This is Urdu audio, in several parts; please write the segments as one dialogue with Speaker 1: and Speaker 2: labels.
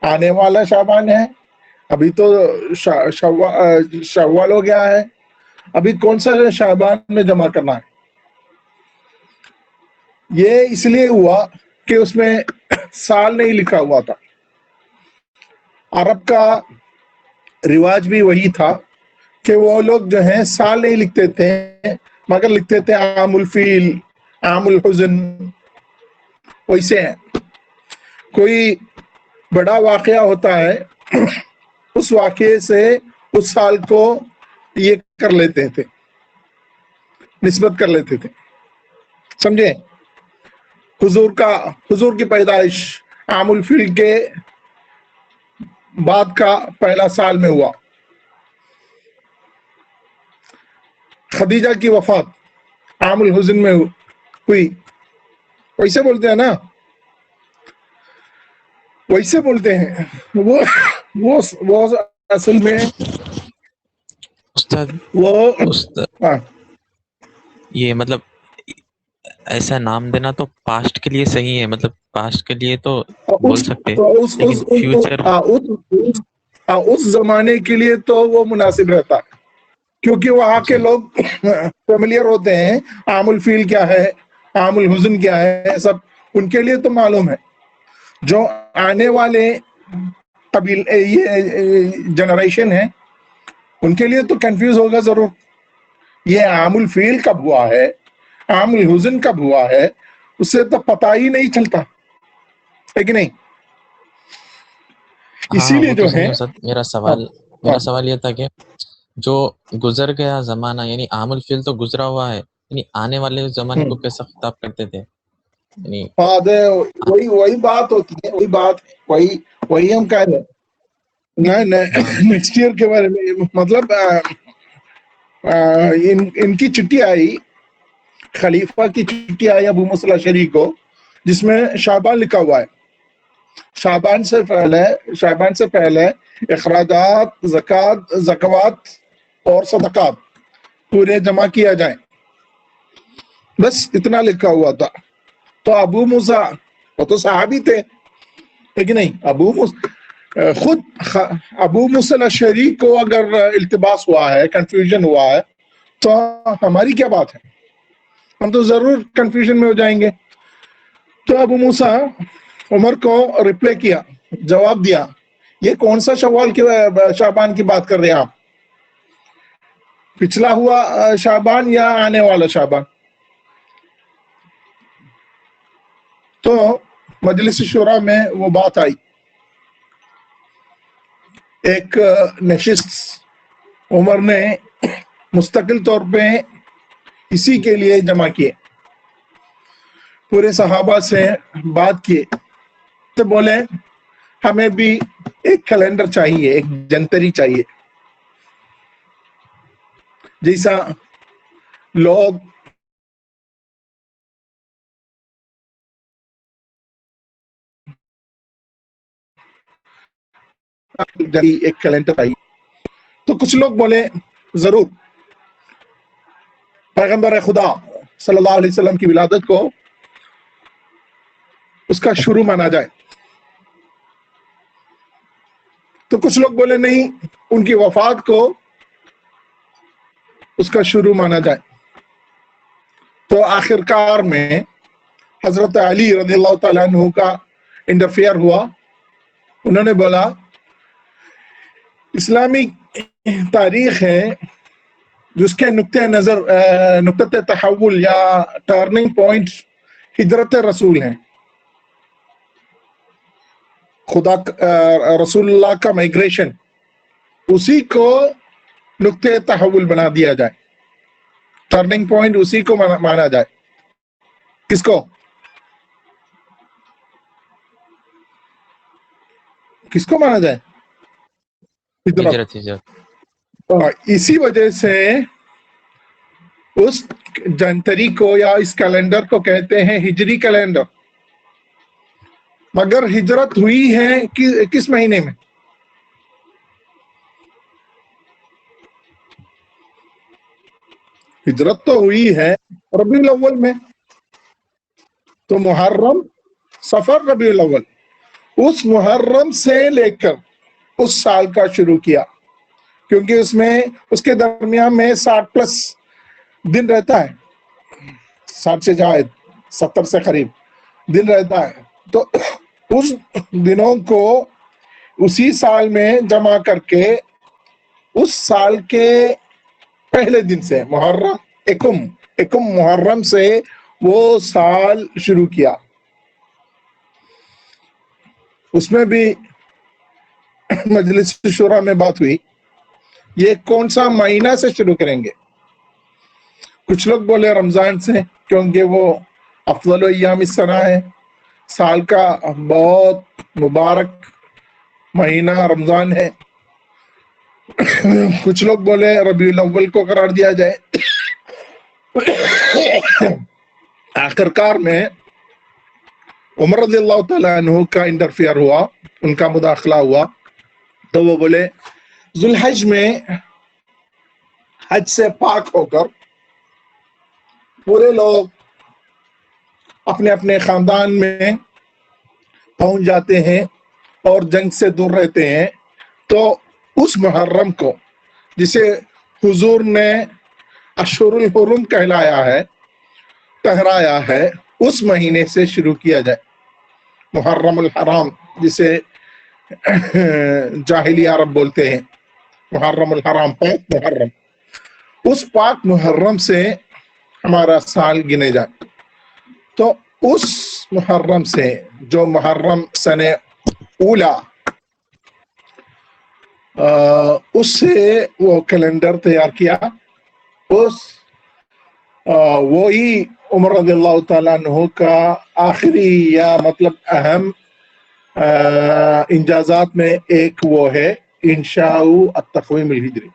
Speaker 1: آنے والا شعبان ہے، ابھی تو شوال ہو گیا ہے، ابھی کون سا شعبان میں جمع کرنا ہے؟ یہ اس لیے ہوا کہ اس میں سال نہیں لکھا ہوا تھا. عرب کا رواج بھی وہی تھا کہ وہ لوگ جو ہیں سال نہیں لکھتے تھے، مگر لکھتے تھے عام الفیل، عام الحزن. ویسے ہیں کوئی بڑا واقعہ ہوتا ہے، اس واقعے سے اس سال کو یہ کر لیتے تھے، نسبت کر لیتے تھے. سمجھے؟ حضور کی پیدائش عام الفیل کے بعد کا پہلا سال میں ہوا. خدیجہ کی وفات عام الحزن میں ہوئی. ویسے بولتے ہیں نا، ویسے بولتے ہیں. وہ اصل میں
Speaker 2: استاد
Speaker 1: وہ ہاں
Speaker 2: یہ مطلب ایسا نام دینا تو پاسٹ کے لیے صحیح ہے، مطلب پاسٹ کے لیے تو بول سکتے، لیکن فیوچر
Speaker 1: اس زمانے کے لیے تو وہ مناسب رہتا، کیونکہ وہاں کے لوگ فیملیئر ہوتے ہیں. عام الفیل کیا ہے، عام الحزن کیا ہے، سب ان کے لیے تو معلوم ہے. جو آنے والے یہ جنریشن ہے ان کے لیے تو کنفیوز ہوگا ضرور. یہ عام الفیل کب ہوا ہے، عام الحزن کب ہوا ہے، اس سے تو پتہ ہی نہیں چلتا ہے کہ نہیں. اسی
Speaker 2: ہاں
Speaker 1: لیے
Speaker 2: وہ تو
Speaker 1: جو
Speaker 2: صحیح
Speaker 1: ہے
Speaker 2: ہے.
Speaker 1: ہاں
Speaker 2: میرا سوال یہ تھا کہ جو گزر گیا زمانہ، یعنی عام الفیل تو گزرا ہوا ہے، یعنی آنے والے زمانے کو کیسا خطاب کرتے تھے؟ یعنی
Speaker 1: وہی بات ہوتی ہے، وہی ہم کہہ رہے ہیں نیکسٹ ایئر کے بارے میں. مطلب ان کی چٹھی آئی، خلیفہ کی چٹھی آئی ابو موسیٰ الاشعری کو، جس میں شعبان لکھا ہوا ہے. شعبان سے پہلے اخراجات، زکوات اور صدقات پورے جمع کیا جائیں، بس اتنا لکھا ہوا تھا. تو ابو موسیٰ وہ تو صحابی تھے، لیکن نہیں خود ابو موسیٰ الاشعری کو اگر التباس ہوا ہے، کنفیوژن ہوا ہے، تو ہماری کیا بات ہے؟ ہم تو ضرور کنفیوژن میں ہو جائیں گے. تو ابو موسیٰ عمر کو ریپلائی کیا، جواب دیا، یہ کون سا شعبان کی بات کر رہے ہیں آپ؟ پچھلا ہوا شعبان یا آنے والا شعبان؟ تو مجلس شورا میں وہ بات آئی، ایک نشست عمر نے مستقل طور پہ اسی کے لیے جمع کیے، پورے صحابہ سے بات کیے، تو بولے ہمیں بھی ایک کیلنڈر چاہیے، ایک جنتری چاہیے، جیسا لوگ ایک کیلنڈر چاہیے. تو کچھ لوگ بولے ضرور پیغمبر خدا صلی اللہ علیہ وسلم کی ولادت کو اس کا شروع مانا جائے. تو کچھ لوگ بولے نہیں، ان کی وفات کو اس کا شروع مانا جائے. تو آخر کار میں حضرت علی رضی اللہ تعالیٰ عنہ کا انٹرفیئر ہوا. انہوں نے بولا اسلامی تاریخ ہے جس کے نقطۂ تحول یا ٹرننگ پوائنٹ ہجرت رسول ہیں، خدا رسول اللہ کا مائگریشن، اسی کو نقطۂ تحول بنا دیا جائے، ٹرننگ پوائنٹ اسی کو مانا جائے. کس کو مانا جائے؟
Speaker 2: ہجرت.
Speaker 1: اسی وجہ سے اس جنتری کو یا اس کیلنڈر کو کہتے ہیں ہجری کیلنڈر. مگر ہجرت ہوئی ہے کس مہینے میں؟ ہجرت تو ہوئی ہے ربیع الاول میں. تو محرم، صفر، ربیع الاول، اس محرم سے لے کر اس سال کا شروع کیا، کیونکہ اس میں اس کے درمیان میں 60+ دن رہتا ہے، 60 سے زائد 70 سے قریب دن رہتا ہے، تو اس دنوں کو اسی سال میں جمع کر کے اس سال کے پہلے دن سے محرم ایکم محرم سے وہ سال شروع کیا۔ اس میں بھی مجلس شورا میں بات ہوئی یہ کون سا مہینہ سے شروع کریں گے۔ کچھ لوگ بولے رمضان سے، کیونکہ وہ افضل ایام السنہ ہے، سال کا بہت مبارک مہینہ رمضان ہے۔ کچھ لوگ بولے ربیع الاول کو قرار دیا جائے۔ آخرکار میں عمر رضی اللہ تعالیٰ عنہ کا انٹرفیئر ہوا، ان کا مداخلہ ہوا، تو وہ بولے ذوالحج میں حج سے پاک ہو کر پورے لوگ اپنے اپنے خاندان میں پہنچ جاتے ہیں اور جنگ سے دور رہتے ہیں، تو اس محرم کو جسے حضور نے اشہر الحرم کہلایا ہے، ٹھہرایا ہے، اس مہینے سے شروع کیا جائے۔ محرم الحرام جسے جاہلی عرب بولتے ہیں، محرم الحرام، پاک محرم، اس پاک محرم سے ہمارا سال گنے جائے۔ تو اس محرم سے جو محرم سنہ اولا اس سے وہ کیلنڈر تیار کیا، وہی عمر رضی اللہ تعالیٰ عنہ کا آخری یا مطلب اہم انجازات میں ایک وہ ہے انشاء التقویم الہجری۔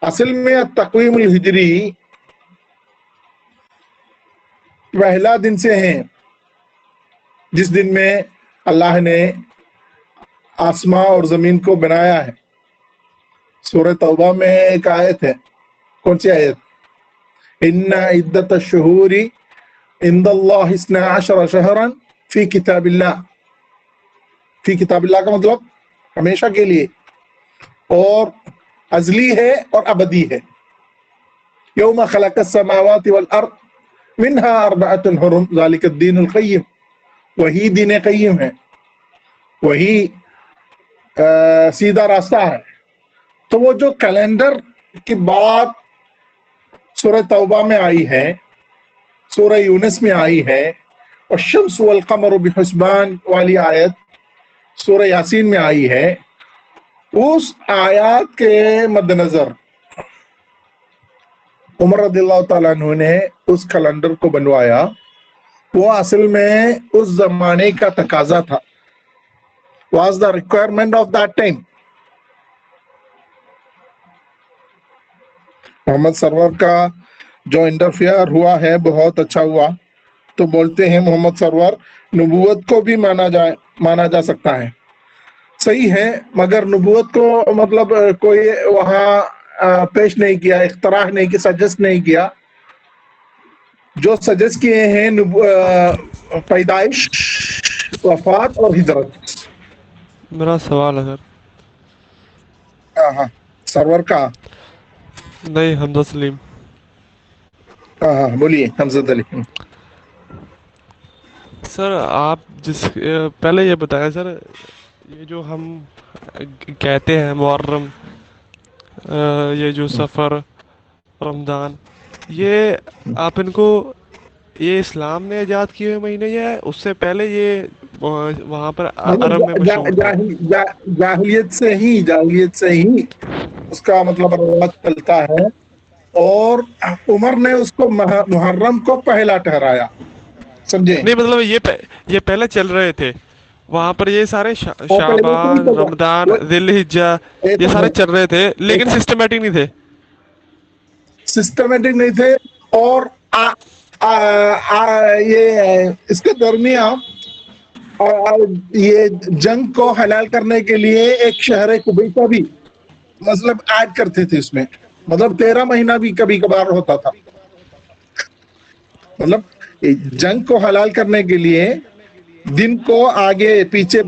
Speaker 1: اصل میں التقویم الہجری پہلا دن سے ہے، جس دن میں اللہ نے آسمان اور زمین کو بنایا ہے۔ سورہ توبہ میں ایک آیت ہے، کون سی آیت؟ ان عدت الشہور عند اللہ 12 شہرا فی کتاب اللہ۔ فی کتاب اللہ کا مطلب ہمیشہ کے لیے، اور ازلی ہے اور ابدی ہے۔ یوم خلق السماوات والارض منها 4 حرم ذالک الدین القیم، وہی دین قیم ہے، وہی سیدھا راستہ ہے۔ تو وہ جو کیلنڈر کی بات سورہ توبہ میں آئی ہے، سورہ یونس میں آئی ہے، اور الشمس والقمر بحسبان والی آیت سورہ یاسین میں آئی ہے، اس آیات کے مد نظر عمر رضی اللہ تعالیٰ عنہ نے اس کیلنڈر کو بنوایا۔ وہ اصل میں اس زمانے کا تقاضا تھا، was the requirement of that time۔ Muhammad Sarwar کا جو انٹرفیئر ہوا ہے بہت اچھا ہوا۔ تو بولتے ہیں محمد سرور نبوت کو بھی مانا جا سکتا ہے، صحیح ہے، مگر نبوت کو مطلب کوئی وہاں پیش نہیں کیا، اختراع نہیں کیا، سجیسٹ نہیں کیا۔ جو سجیسٹ کیے ہیں پیدائش، وفات اور ہجرت۔
Speaker 3: میرا سوال ہے سر۔
Speaker 1: ہاں سرور کا
Speaker 3: نہیں، حمزہ سلیم۔
Speaker 1: ہاں بولیے حمزہ علی۔
Speaker 3: سر آپ پہلے یہ بتایا سر، یہ جو ہم کہتے ہیں محرم، یہ جو سفر، رمضان، یہ آپ ان کو یہ اسلام نے ایجاد کیے ہوئے مہینے یا اس سے پہلے یہ وہاں پر عرب میں مشہور تھے؟
Speaker 1: جاہلیت سے ہی اس کا مطلب رواج چلتا ہے، اور عمر نے اس کو محرم کو پہلا ٹھہرایا، سمجھے؟
Speaker 3: نہیں مطلب یہ پہلے چل رہے تھے وہاں پر، یہ سارے شعبان، رمضان، ذی الحجہ، یہ سارے چل رہے تھے، لیکن سسٹمیٹک نہیں
Speaker 1: تھے۔ اور یہ اس کے درمیان یہ جنگ کو حلال کرنے کے لیے ایک شہر قبیصہ بھی مطلب ایڈ کرتے تھے اس میں، مطلب 13 مہینہ بھی کبھی کبھار ہوتا تھا۔ مطلب جنگ کو حلال کرنے کے لیے دن کو آگے پیچھے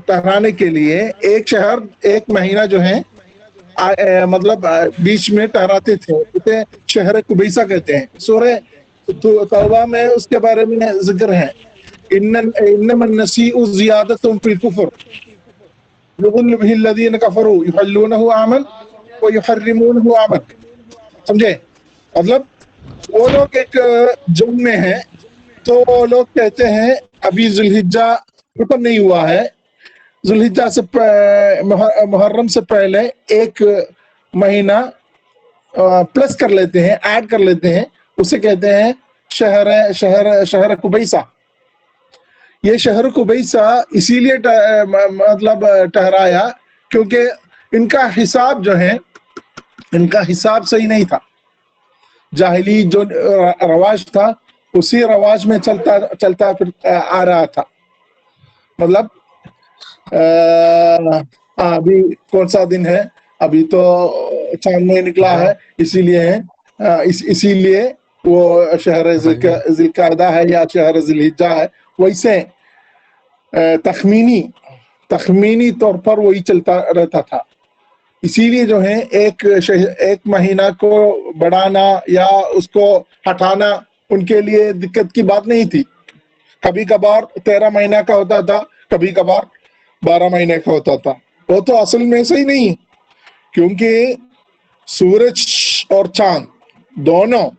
Speaker 1: ٹہرانے کے لیے ایک شہر ایک مہینہ جو ہے مطلب بیچ میں ٹہراتے تھے، اسے شہر قبیصہ کہتے ہیں. سورہ توبہ میں اس کے بارے میں ذکر ہے، انما النسیء زیادۃ فی الکفر یضل به الذین کفروا یحلونہ عاما ویحرمونہ عاما. سمجھے؟ مطلب وہ لوگ ایک جنگ میں ہیں تو وہ لوگ کہتے ہیں ابھی ذوالحجہ ختم نہیں ہوا ہے، ذوالحجہ سے محرم سے پہلے ایک مہینہ پلس کر لیتے ہیں، ایڈ کر لیتے ہیں، اسے کہتے ہیں شہر قبیصہ. یہ شہر قبیصہ اسی لیے مطلب ٹہرایا کیونکہ ان کا حساب جو ہے، ان کا حساب صحیح نہیں تھا. جاہلی جو رواج تھا اسی رواج میں چلتا آ رہا تھا. مطلب ابھی کون سا دن ہے؟ ابھی تو چاند میں نکلا ہے، اسی لیے وہ شہر ذی القعدہ ہے یا شہر ذی الحجہ ہے. ویسے تخمینی طور پر وہی چلتا رہتا تھا. اسی لیے جو ہے ایک مہینہ کو بڑھانا یا اس کو ہٹانا ان کے لیے دقت کی بات نہیں تھی. کبھی کبھار 13 مہینہ کا ہوتا تھا، کبھی کبھار 12 مہینے کا ہوتا تھا. وہ تو اصل میں صحیح نہیں، کیونکہ سورج اور چاند دونوں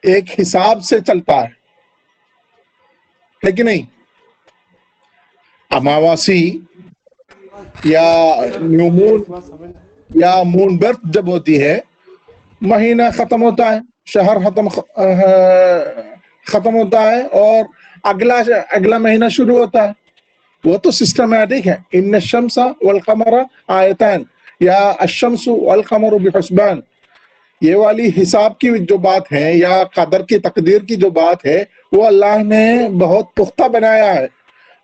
Speaker 1: ایک حساب سے چلتا ہے کہ نہیں؟ اماواسی یا نیو مون یا مون برتھ جب ہوتی ہے، مہینہ ختم ہوتا ہے، شہر ختم ہوتا ہے اور اگلا مہینہ شروع ہوتا ہے. وہ تو سسٹمیٹک ہے. ان الشمس والقمر آیتان یا الشمس والقمر بحسبان، یہ والی حساب کی جو بات ہے یا قدر کی تقدیر کی جو بات ہے وہ اللہ نے بہت پختہ بنایا ہے.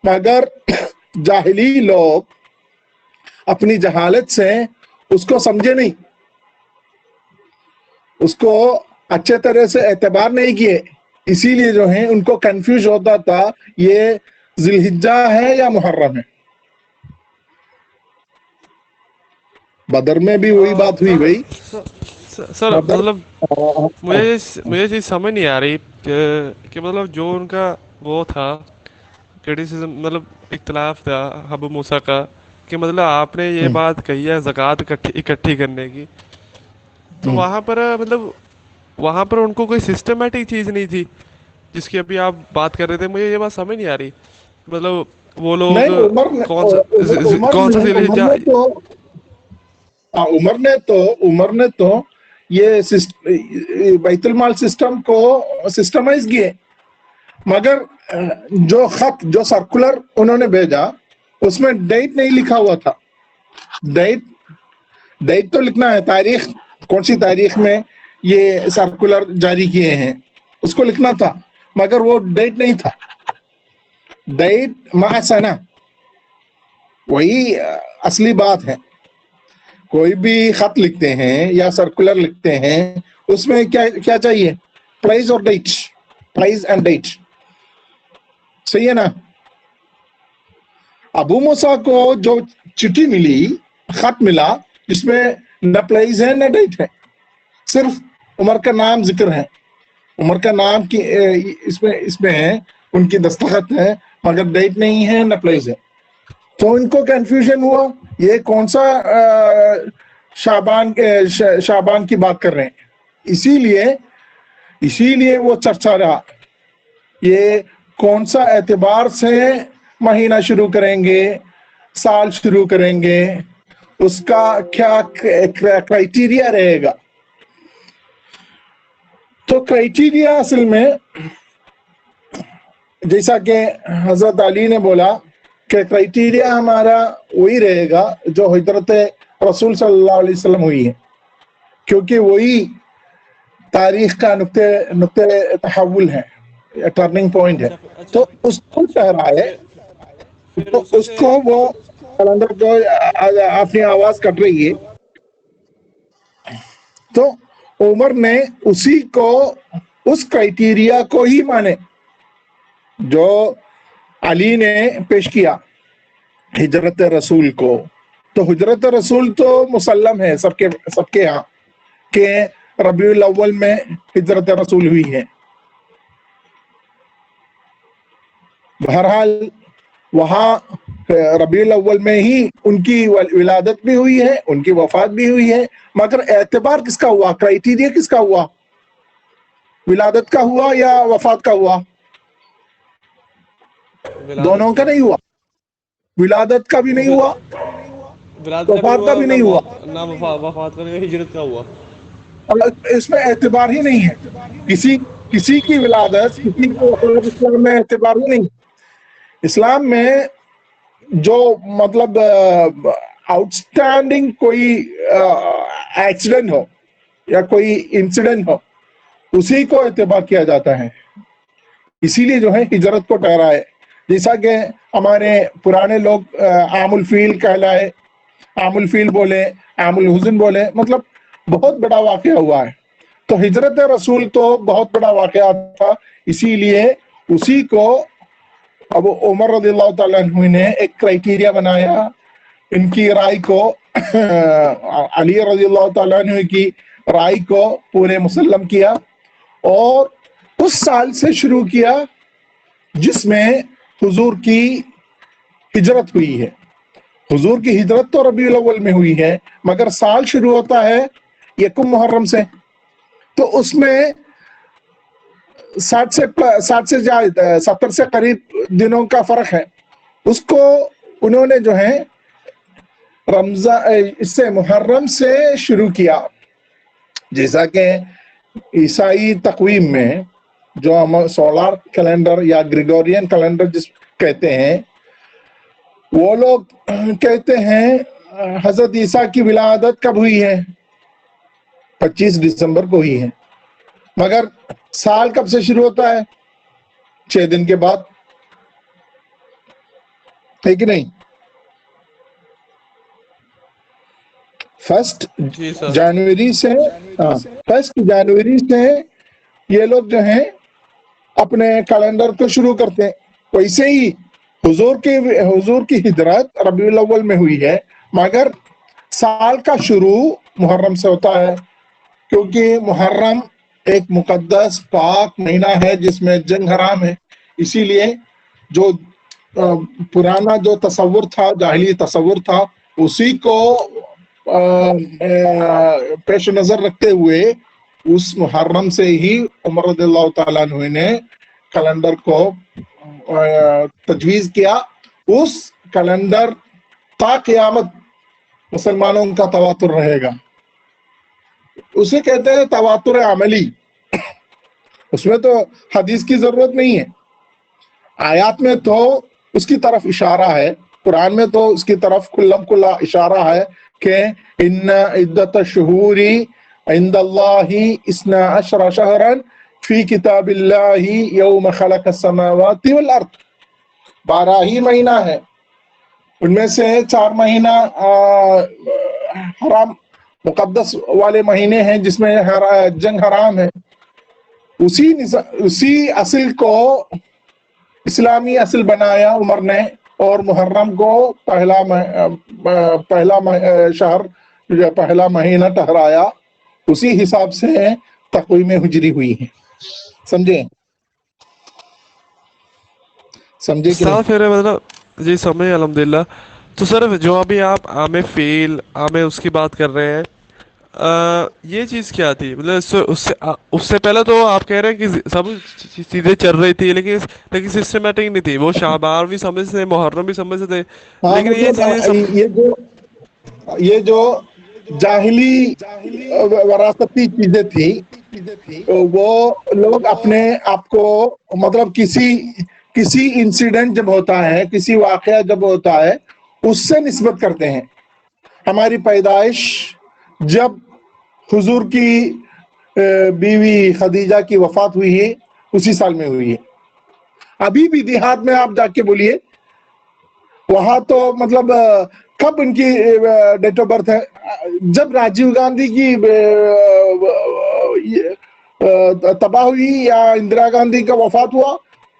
Speaker 1: مگر جاہلی لوگ اپنی جہالت سے اس کو سمجھے نہیں، اس کو اچھے طرح سے اعتبار نہیں کیے، اسی لیے جو ہے ان کو کنفیوز ہوتا تھا یہ ذی الحجہ ہے یا محرم ہے. بدر میں بھی وہی بات ہوئی بھائی.
Speaker 3: سر مطلب مجھے چیز سمجھ نہیں آ رہی کہ مطلب جو ان کا وہ تھا کرٹیسزم، مطلب اختلاف تھا ابو موسیٰ کا، کہ مطلب آپ نے یہ بات کہی ہے زکوٰۃ اکٹھی کرنے کی، تو وہاں پر مطلب وہاں پر ان کو کوئی سسٹمیٹک چیز نہیں تھی جس کی ابھی آپ بات کر رہے تھے. مجھے یہ بات سمجھ نہیں آ رہی. مطلب وہ لوگ
Speaker 1: نہیں،
Speaker 3: کون سا
Speaker 1: عمر نے تو یہ بیت المال سسٹم کو سسٹمائز کیے، مگر جو سرکولر انہوں نے بھیجا اس میں ڈیٹ نہیں لکھا ہوا تھا. ڈیٹ تو لکھنا ہے، تاریخ کون سی تاریخ میں یہ سرکولر جاری کیے ہیں اس کو لکھنا تھا، مگر وہ ڈیٹ نہیں تھا. ڈیٹ مع سنہ، وہی اصلی بات ہے. کوئی بھی خط لکھتے ہیں یا سرکولر لکھتے ہیں اس میں کیا چاہیے؟ پرائز اور ڈیٹ، پرائز اینڈ ڈیٹ. صحیح ہے نا؟ ابو موسیٰ کو جو چٹھی ملی، خط ملا، جس میں نہ پرائز ہے نہ ڈیٹ ہے، صرف عمر کا نام ذکر ہے. عمر کا نام کی اس میں ہے، ان کی دستخط ہے، مگر ڈیٹ نہیں ہے نہ پرائز ہے. تو ان کو کنفیوژن ہوا یہ کون سا شعبان کی بات کر رہے ہیں. اسی لیے وہ چرچا رہا یہ کون سا اعتبار سے مہینہ شروع کریں گے، سال شروع کریں گے، اس کا کیا کرائیٹیریا رہے گا. تو کرائیٹیریا اصل میں جیسا کہ حضرت علی نے بولا کہ کرائیٹیریا ہمارا وہی رہے گا جو حضرت رسول صلی اللہ علیہ وسلم ہوئی ہے، کیونکہ وہی تاریخ کا نقطہ تحول ہے، ٹرننگ پوائنٹ ہے. تو اس کو ٹھہرائے، تو اس کو وہ کیلنڈر جو اپنی آواز کٹ رہی ہے، تو عمر نے اسی کو، اس کرائیٹیریا کو ہی مانے جو علی نے پیش کیا ہجرت رسول کو. تو ہجرت رسول تو مسلم ہے سب کے ہاں کہ ربیع الاول میں ہجرت رسول ہوئی ہے. بہرحال وہاں ربیع الاول میں ہی ان کی ولادت بھی ہوئی ہے, ان کی وفات بھی ہوئی ہے, مگر اعتبار کس کا ہوا, کرائیٹیریا کس کا ہوا, ولادت کا ہوا یا وفات کا ہوا؟ دونوں کا نہیں ہوا, ولادت کا بھی نہیں ہوا,
Speaker 3: ولادت کا بھی
Speaker 1: وفات
Speaker 3: ہوا
Speaker 1: کا
Speaker 3: اور
Speaker 1: بھی نہیں ہوا.
Speaker 3: نہ وفات کا نہیں, ہجرت کا ہوا.
Speaker 1: اس میں اعتبار ہی نہیں ہے, کسی کی ولادت, کسی کی وفات اسلام میں اعتبار ہی نہیں. اسلام میں جو مطلب آؤٹ اسٹینڈنگ کوئی ایکسیڈنٹ ہو یا کوئی انسیڈنٹ ہو, اسی کو اعتبار کیا جاتا ہے. اسی لیے جو ہے ہجرت کو ٹھہرائے, جیسا کہ ہمارے پرانے لوگ عام الفیل کہلائے, عام الفیل بولے, عام الحزن بولے, مطلب بہت بڑا واقعہ ہوا ہے. تو ہجرت رسول تو بہت بڑا واقعہ تھا, اسی لیے اسی کو اب عمر رضی اللہ تعالیٰ عنہ نے ایک کرائیٹیریا بنایا, ان کی رائے کو, علی رضی اللہ تعالیٰ عنہ کی رائے کو پورے مسلم کیا, اور اس سال سے شروع کیا جس میں حضور کی ہجرت ہوئی ہے. حضور کی ہجرت تو ربیع الاول میں ہوئی ہے, مگر سال شروع ہوتا ہے یکم محرم سے, تو اس میں 60 سے زیادہ 70 سے قریب دنوں کا فرق ہے. اس کو انہوں نے جو ہے رمضان اس سے محرم سے شروع کیا, جیسا کہ عیسائی تقویم میں جو ہم سولار کیلنڈر یا گریگورین کیلنڈر جس کہتے ہیں, وہ لوگ کہتے ہیں حضرت عیسیٰ کی ولادت کب ہوئی ہے, 25 دسمبر کو ہوئی ہے, مگر سال کب سے شروع ہوتا ہے, 6 دن کے بعد, ہے کہ نہیں؟ 1 جنوری سے 1 جنوری سے یہ لوگ جو ہیں اپنے کیلنڈر کو شروع کرتے ہیں. ویسے ہی حضور کی ہجرت ربیع الاول میں ہوئی ہے, مگر سال کا شروع محرم سے ہوتا ہے, کیونکہ محرم ایک مقدس پاک مہینہ ہے جس میں جنگ حرام ہے. اسی لیے جو پرانا جو تصور تھا, جاہلی تصور تھا, اسی کو پیش نظر رکھتے ہوئے اس محرم سے ہی عمر رضی اللہ تعالیٰ عنہ نے کیلنڈر کو تجویز کیا. اس کیلنڈر تا قیامت مسلمانوں کا تواتر رہے گا. اسے کہتے ہیں تواتر عملی. اس میں تو حدیث کی ضرورت نہیں ہے, آیات میں تو اس کی طرف اشارہ ہے, قرآن میں تو اس کی طرف کھلا اشارہ ہے کہ ان عدت الشہور عند اللہ 12 شہرا فی کتاب اللہ یوم خلق السماوات والارض. 12 ہی مہینہ ہے, ان میں سے 4 مہینہ حرام مقدس والے مہینے ہیں جس میں جنگ حرام ہے. اسی اصل کو اسلامی اصل بنایا عمر نے, اور محرم کو پہلا شہر یا پہلا مہینہ ٹھہرایا. اسی حساب سے تقویم ہجری ہوئی ہے. سمجھے کہ نہیں؟
Speaker 3: پھر مطلب جی سمجھے الحمدللہ. تو سر جو ابھی آپ عام فیل عام اس کی بات کر رہے ہیں, یہ چیز کیا تھی, مطلب اس سے پہلے تو آپ کہہ رہے ہیں کہ سب چیزیں چل رہی تھی, لیکن سسٹمیٹک نہیں تھی. وہ شعبان بھی سمجھتے تھے, محرم بھی سمجھتے تھے, لیکن یہ چیزیں
Speaker 1: یہ جو جاہلی وراثتی چیزیں تھی, وہ لوگ اپنے آپ کو مطلب کسی انسیڈنٹ جب ہوتا ہے, کسی واقعہ جب ہوتا ہے, اس سے نسبت کرتے ہیں. ہماری پیدائش جب حضور کی بیوی خدیجہ کی وفات ہوئی ہے اسی سال میں ہوئی ہے. ابھی بھی دیہات میں آپ جا کے بولیے, وہاں تو مطلب کب ان کی ڈیٹ آف برتھ ہے, جب راجیو گاندھی کی تباہ ہوئی یا اندرا گاندھی کا وفات ہوا,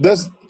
Speaker 1: 10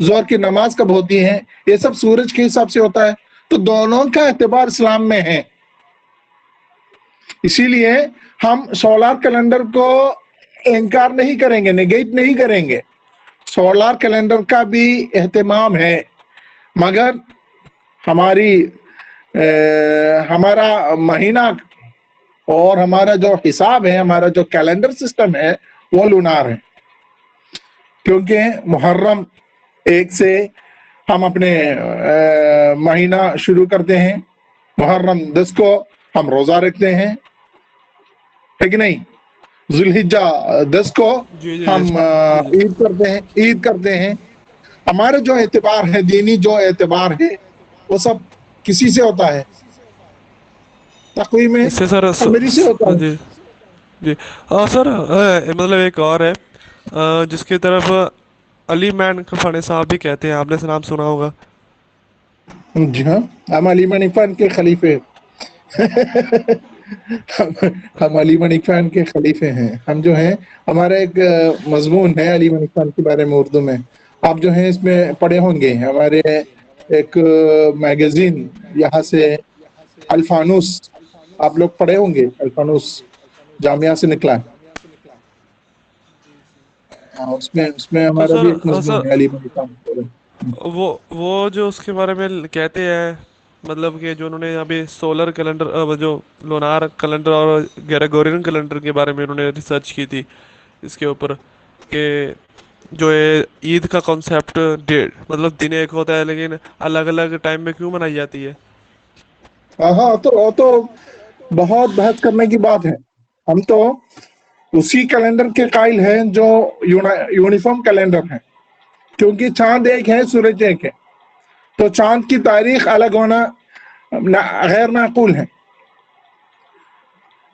Speaker 1: زور کی نماز کب ہوتی ہے، یہ سب سورج کے حساب سے ہوتا ہے. تو دونوں کا اعتبار اسلام میں ہے. اسی لیے ہم سولار کیلنڈر کو انکار نہیں کریں گے، نیگیٹ نہیں کریں گے. سولار کیلنڈر کا بھی اہتمام ہے، مگر ہمارا مہینہ اور ہمارا جو حساب ہے، ہمارا جو کیلنڈر سسٹم ہے وہ لونار ہے. کیونکہ محرم 1 سے ہم اپنے مہینہ شروع کرتے ہیں. محرم 10 کو ہم روزہ رکھتے ہیں، ہے کہ نہیں؟ ذوالحجہ 10 کو
Speaker 3: جی جی
Speaker 1: ہم
Speaker 3: جی جی
Speaker 1: عید کرتے ہیں. ہمارا جو اعتبار ہے، دینی جو اعتبار ہے، وہ سب کسی سے ہوتا ہے؟ تقویم
Speaker 3: اس سے سر
Speaker 1: قمری سے ہوتا ہے.
Speaker 3: جی جی سر مطلب ایک اور ہے جس کی طرف علی مین فانی صاحب بھی کہتے ہیں، آپ نے نام سنا ہوگا.
Speaker 1: جی ہاں، ہم علی منی خان کے خلیفے ہم علی منی خان کے خلیفے ہیں. ہم جو ہیں، ہمارا ایک مضمون ہے علی منی خان کے بارے میں اردو میں، آپ جو ہیں اس میں پڑھے ہوں گے. ہمارے ایک میگزین یہاں سے الفانوس، آپ لوگ پڑھے ہوں گے، الفانوس جامعہ سے نکلا ہے. اس میں
Speaker 3: تو
Speaker 1: ہمارا بھی ایک
Speaker 3: سر
Speaker 1: مضمون ہے علی منی خان.
Speaker 3: وہ جو اس کے بارے میں کہتے ہیں، مطلب کہ جو انہوں نے ابھی سولر کیلنڈر، جو لونار کیلنڈر اور گریگورین کیلنڈر کے بارے میں انہوں نے ریسرچ کی تھی اس کے اوپر، کہ جو عید کا کانسیپٹ مطلب دن ایک ہوتا ہے لیکن الگ الگ ٹائم میں کیوں منائی جاتی ہے.
Speaker 1: ہاں، تو بہت بحث کرنے کی بات ہے. ہم تو اسی کیلنڈر کے قائل ہیں جو یونیفارم کیلنڈر ہے، کیونکہ چاند ایک ہے، سورج ایک ہے. تو چاند کی تاریخ الگ ہونا غیر معقول ہے.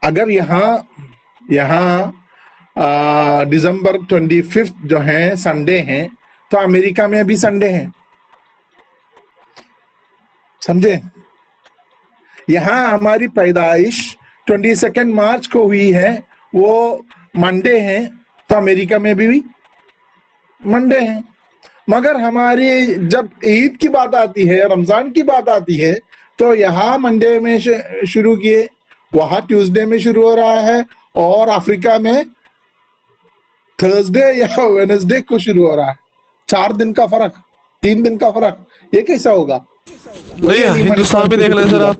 Speaker 1: اگر یہاں دسمبر 25 جو ہے سنڈے ہیں، تو امریکہ میں بھی سنڈے ہیں، سمجھے؟ یہاں ہماری پیدائش 22 مارچ کو ہوئی ہے، وہ منڈے ہیں، تو امریکہ میں بھی منڈے ہیں. مگر ہماری جب عید کی بات آتی ہے، رمضان کی بات آتی ہے، تو یہاں منڈے میں شروع کیے، وہاں ٹیوزڈے میں شروع ہو رہا ہے، اور افریقہ میں تھرسڈے یا وینسڈے کو شروع ہو رہا ہے. 4 دن کا فرق، 3 دن کا فرق، یہ کیسا ہوگا؟ وہی
Speaker 3: نہیں،
Speaker 1: علی منی
Speaker 3: ہندوستان
Speaker 1: خان
Speaker 3: میں
Speaker 1: کی
Speaker 3: دیکھ لیں
Speaker 1: فکر
Speaker 3: سر،
Speaker 1: بات.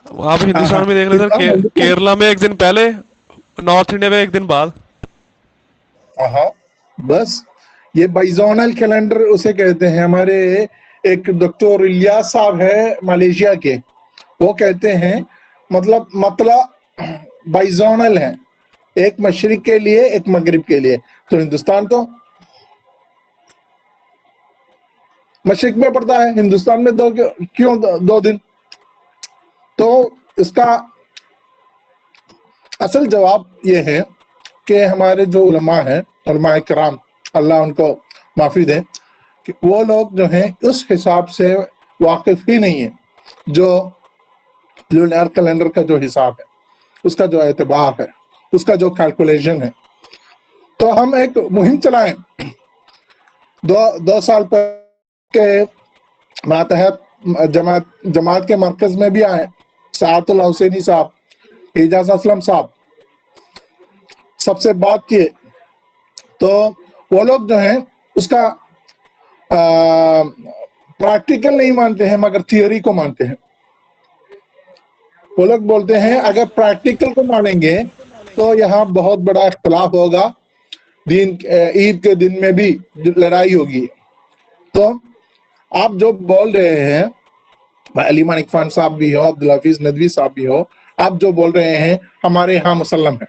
Speaker 3: آپ
Speaker 1: ہاں ہاں،
Speaker 3: ہندوستان میں دیکھ لیں سر، کیرلا میں ایک دن پہلے، نارتھ انڈیا میں ایک دن بعد.
Speaker 1: ہاں، بس یہ بائزونل کیلنڈر اسے کہتے ہیں. ہمارے ایک ڈاکٹر الیاس صاحب ہے ملیشیا کے، وہ کہتے ہیں مطلب بائزونل ہے، ایک مشرق کے لیے ایک مغرب کے لیے. تو ہندوستان تو مشرق میں پڑتا ہے، ہندوستان میں کیوں 2 دن؟ تو اس کا اصل جواب یہ ہے کہ ہمارے جو علماء ہیں، علماء کرام، اللہ ان کو معافی دے، کہ وہ لوگ جو ہیں اس حساب سے واقف ہی نہیں ہیں جو لونار کیلنڈر کا جو حساب ہے، اس کا جو اعتبار ہے، اس کا جو کیلکولیشن ہے. تو ہم ایک مہم چلائیں 2 سال کے ماتحت جماعت کے مرکز میں بھی آئے، سعادت اللہ حسینی صاحب، اعجاز اسلم صاحب، سب سے بات کیے. تو وہ لوگ جو ہیں اس کا پریکٹیکل نہیں مانتے ہیں، مگر تھیوری کو مانتے ہیں. وہ لوگ بولتے ہیں اگر پریکٹیکل کو مانیں گے تو یہاں بہت بڑا اختلاف ہوگا، عید کے دن میں بھی لڑائی ہوگی. تو آپ جو بول رہے ہیں، علی منی خان صاحب بھی ہو، عبدالحفیظ ندوی صاحب بھی ہو، آپ جو بول رہے ہیں ہمارے یہاں مسلم ہے،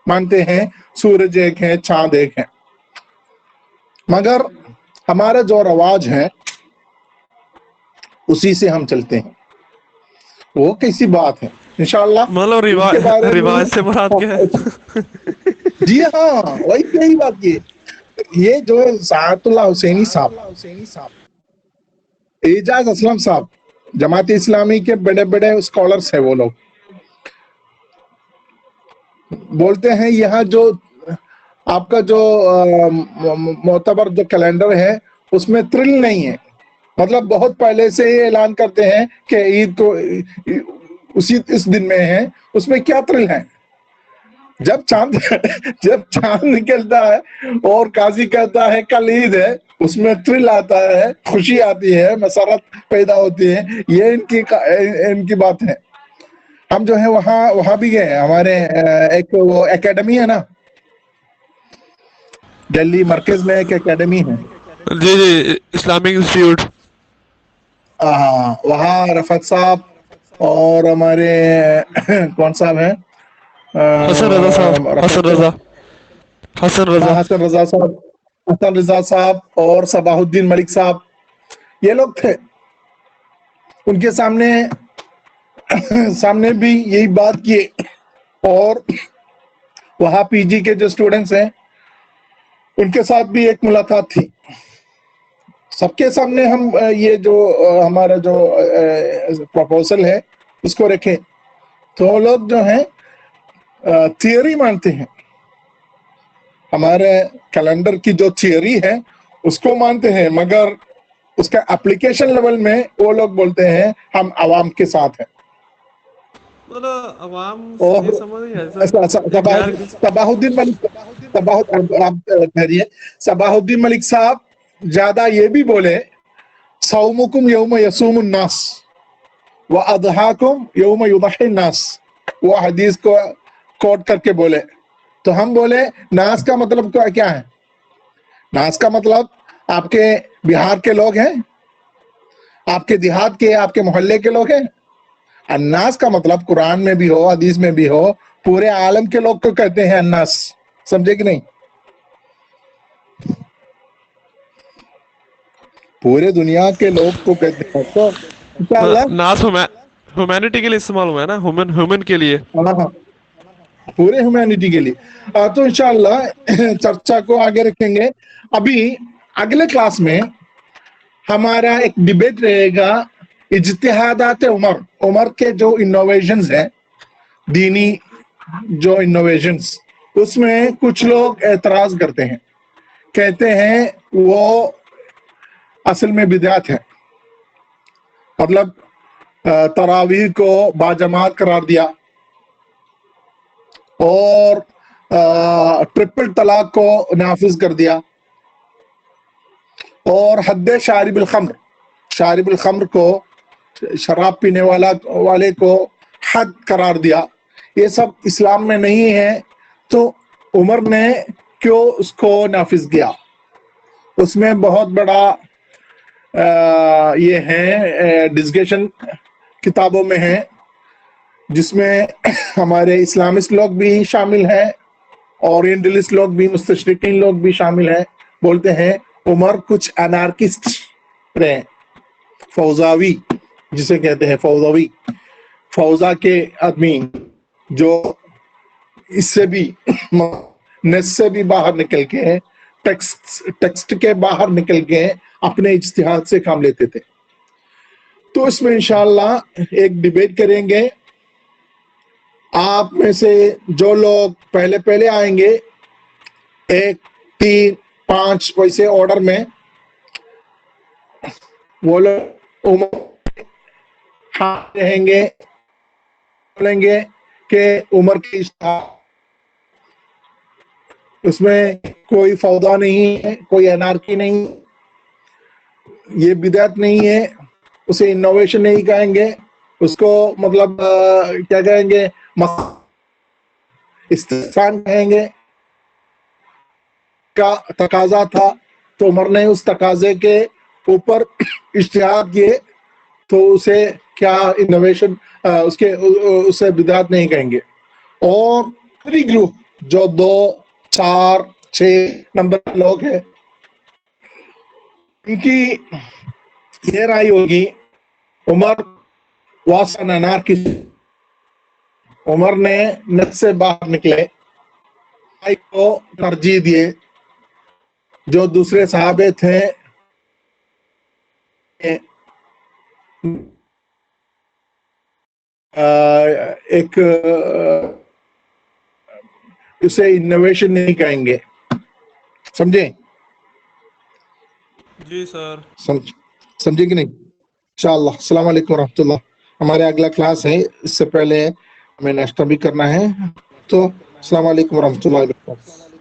Speaker 1: مانتے ہیں سورج ایک ہے، چاند ایک ہے. مگر ہمارا جو رواج ہے اسی سے ہم چلتے ہیں. وہ کیسی بات ہے؟ انشاءاللہ
Speaker 3: مطلب
Speaker 1: اس کے بارے میں
Speaker 3: رواج سے مراد کیا ہے؟
Speaker 1: جی ہاں، وہی یہی بات. یہ جو سعادت اللہ حسینی صاحب، اعجاز اسلم صاحب، جماعت اسلامی کے بڑے بڑے اسکالرس ہیں، وہ لوگ بولتے ہیں یہاں جو آپ کا جو معتبر جو کیلنڈر ہے اس میں تھرل نہیں ہے. مطلب بہت پہلے سے ہی اعلان کرتے ہیں کہ عید کو اس دن میں ہے, اس میں کیا تھرل ہے؟ جب چاند نکلتا ہے اور قاضی کہتا ہے کل عید ہے, اس میں تھرل آتا ہے, خوشی آتی ہے, مسرت پیدا ہوتی ہے. یہ ان کی بات ہے. ہم جو ہے وہاں بھی گئے, ہمارے ایک وہ اکیڈمی ہے نا دلی مرکز میں, ایک اکیڈمی ہے.
Speaker 3: جی جی, اسلامک انسٹیٹیوٹ.
Speaker 1: ہاں, وہاں رفعت صاحب اور ہمارے کون صاحب ہیں,
Speaker 3: حسن رضا صاحب, حسن
Speaker 1: رفعت,
Speaker 3: رضا, حسن رضا.
Speaker 1: ہاں حسن رضا صاحب, حسن رضا صاحب اور صباح الدین ملک صاحب, یہ لوگ تھے. ان کے سامنے بھی یہی بات کیے. اور وہاں پی جی کے جو اسٹوڈنٹس ہیں ان کے ساتھ بھی ایک ملاقات تھی. سب کے سامنے ہم یہ جو ہمارا جو پروپوزل ہے اس کو رکھیں, تو وہ لوگ جو ہیں تھیوری مانتے ہیں. ہمارے کیلنڈر کی جو تھیوری ہے اس کو مانتے ہیں, مگر اس کا اپلیکیشن لیول میں وہ لوگ بولتے ہیں ہم عوام کے ساتھ ہیں.
Speaker 3: مطلب عوام
Speaker 1: اور
Speaker 3: یہ سمجھ نہیں ہے سر, ایک غیر
Speaker 1: صباح الدین ملک, صباح الدین ملک صاحب زیادہ یہ بھی بولے صومکم یوم یصوم الناس واضحاکم یوم یضحی الناس, وہ حدیث کو کوٹ کر کے بولے. تو ہم بولے ناس کا مطلب کیا ہے؟ ناس کا مطلب آپ کے بہار کے لوگ ہیں, آپ کے دیہات کے, آپ کے محلے کے لوگ ہیں. الناس کا مطلب قرآن میں بھی ہو, حدیث میں بھی ہو, پورے عالم کے لوگ کو کہتے ہیں الناس. سمجھے کہ نہیں؟ پورے دنیا کے لوگ کو کہتے ہیں. تو انشاءاللہ
Speaker 3: ناس ہیومینٹی کے لیے استعمال ہوا ہے نا, ہیومن کے لیے.
Speaker 1: ہاں, پورے ہیومینٹی کے لیے. تو انشاءاللہ چرچا کو آگے رکھیں گے. ابھی اگلے کلاس میں ہمارا ایک ڈیبیٹ رہے گا اجتہادات عمر کے جو انوویشنز ہیں, دینی جو انوویشنز, اس میں کچھ لوگ اعتراض کرتے ہیں, کہتے ہیں وہ اصل میں بدعت ہے. مطلب تراویح کو باجماعت قرار دیا, اور ٹرپل طلاق کو نافذ کر دیا, اور حد شارب الخمر کو, شراب پینے والے کو حد قرار دیا. یہ سب اسلام میں نہیں ہے, تو عمر نے کیوں اس کو نافذ کیا؟ اس میں بہت بڑا یہ ہے ڈسکشن کتابوں میں ہے, جس میں ہمارے اسلامسٹ لوگ بھی شامل ہیں, اورینٹلسٹ لوگ بھی, مستشرقین لوگ بھی شامل ہیں. بولتے ہیں عمر کچھ انارکسٹ رہے, فوضاوی جسے کہتے ہیں, فوضا کے آدمی جو اس سے بھی نس سے بھی باہر نکل کے, ٹیکسٹ کے باہر نکل کے اپنے اجتہاد سے کام لیتے تھے. تو اس میں انشاءاللہ ایک ڈیبیٹ کریں گے. آپ میں سے جو لوگ پہلے آئیں گے, 1 3 5 ویسے آرڈر میں, وہ لوگ رہیں گے, بولیں گے کہ عمر کی اس میں کوئی فوضا نہیں ہے, کوئی انارکی نہیں, یہ بدعت نہیں ہے, اسے انوویشن نہیں کہیں گے, اس کو مطلب کیا کہیں گے, استحسان کہیں گے. کا تقاضا تھا تو عمر نے اس تقاضے کے اوپر اجتہاد کیے, تو اسے کیا انوویشن, اسے بدعت نہیں کہیں گے. اور پوری گروپ جو 2 4 6 نمبر لوگ ہیں, ان کی یہ رائے ہوگی عمر واسن انارکسٹ, عمر نے نت سے باہر نکلے, کو ترجیح دیے. جو دوسرے صحابے تھے ایک اسے انوویشن نہیں کہیں گے. سمجھیں؟
Speaker 3: جی سر
Speaker 1: سمجھے کہ نہیں؟ انشاءاللہ. السلام علیکم ورحمۃ اللہ. ہمارے اگلا کلاس ہے، اس سے پہلے ہمیں ناشتہ بھی کرنا ہے. تو السلام علیکم ورحمۃ اللہ وبرکاتہ.